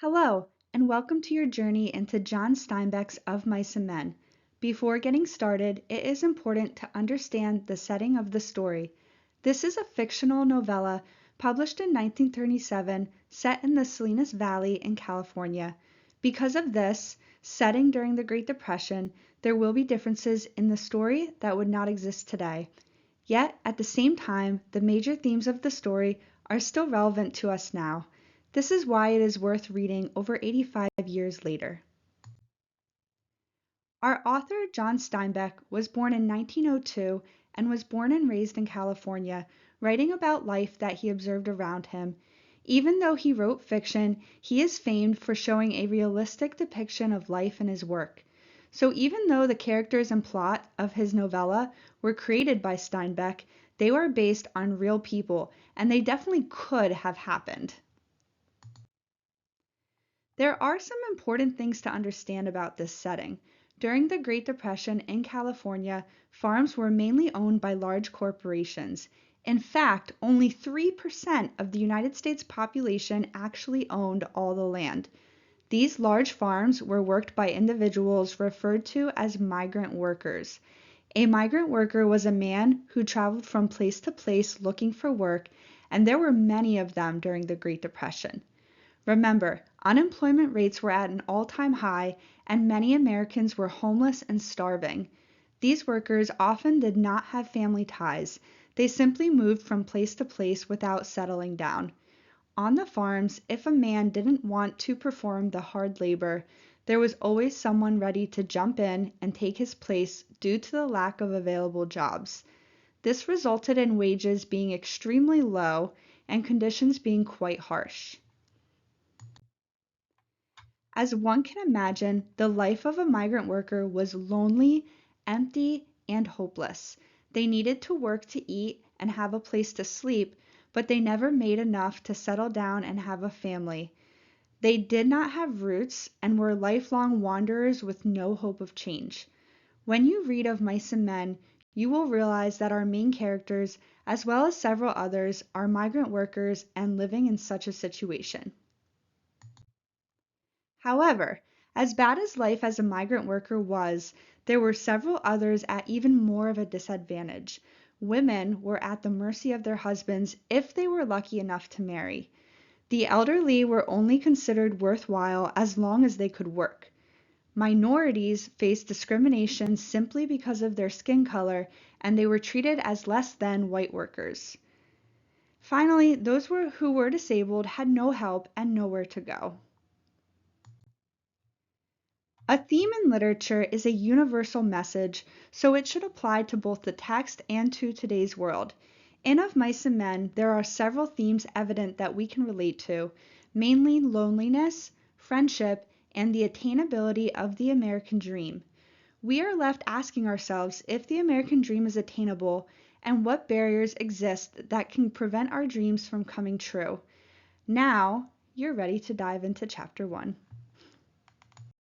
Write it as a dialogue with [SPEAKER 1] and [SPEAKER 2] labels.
[SPEAKER 1] Hello, and welcome to your journey into John Steinbeck's Of Mice and Men. Before getting started, it is important to understand the setting of the story. This is a fictional novella published in 1937 set in the Salinas Valley in California. Because of this, setting during the Great Depression, there will be differences in the story that would not exist today. Yet, at the same time, the major themes of the story are still relevant to us now. This is why it is worth reading over 85 years later. Our author, John Steinbeck, was born in 1902 and was born and raised in California, writing about life that he observed around him. Even though he wrote fiction, he is famed for showing a realistic depiction of life in his work. So even though the characters and plot of his novella were created by Steinbeck, they were based on real people, and they definitely could have happened. There are some important things to understand about this setting. During the Great Depression in California, farms were mainly owned by large corporations. In fact, only 3% of the United States population actually owned all the land. These large farms were worked by individuals referred to as migrant workers. A migrant worker was a man who traveled from place to place looking for work, and there were many of them during the Great Depression. Remember, unemployment rates were at an all-time high, and many Americans were homeless and starving. These workers often did not have family ties. They simply moved from place to place without settling down. On the farms, if a man didn't want to perform the hard labor, there was always someone ready to jump in and take his place due to the lack of available jobs. This resulted in wages being extremely low and conditions being quite harsh. As one can imagine, the life of a migrant worker was lonely, empty, and hopeless. They needed to work to eat and have a place to sleep, but they never made enough to settle down and have a family. They did not have roots and were lifelong wanderers with no hope of change. When you read of Mice and Men, you will realize that our main characters, as well as several others, are migrant workers and living in such a situation. However, as bad as life as a migrant worker was, there were several others at even more of a disadvantage. Women were at the mercy of their husbands if they were lucky enough to marry. The elderly were only considered worthwhile as long as they could work. Minorities faced discrimination simply because of their skin color, and they were treated as less than white workers. Finally, those who were disabled had no help and nowhere to go. A theme in literature is a universal message, so it should apply to both the text and to today's world. In Of Mice and Men, there are several themes evident that we can relate to, mainly loneliness, friendship, and the attainability of the American dream. We are left asking ourselves if the American dream is attainable and what barriers exist that can prevent our dreams from coming true. Now, you're ready to dive into Chapter 1.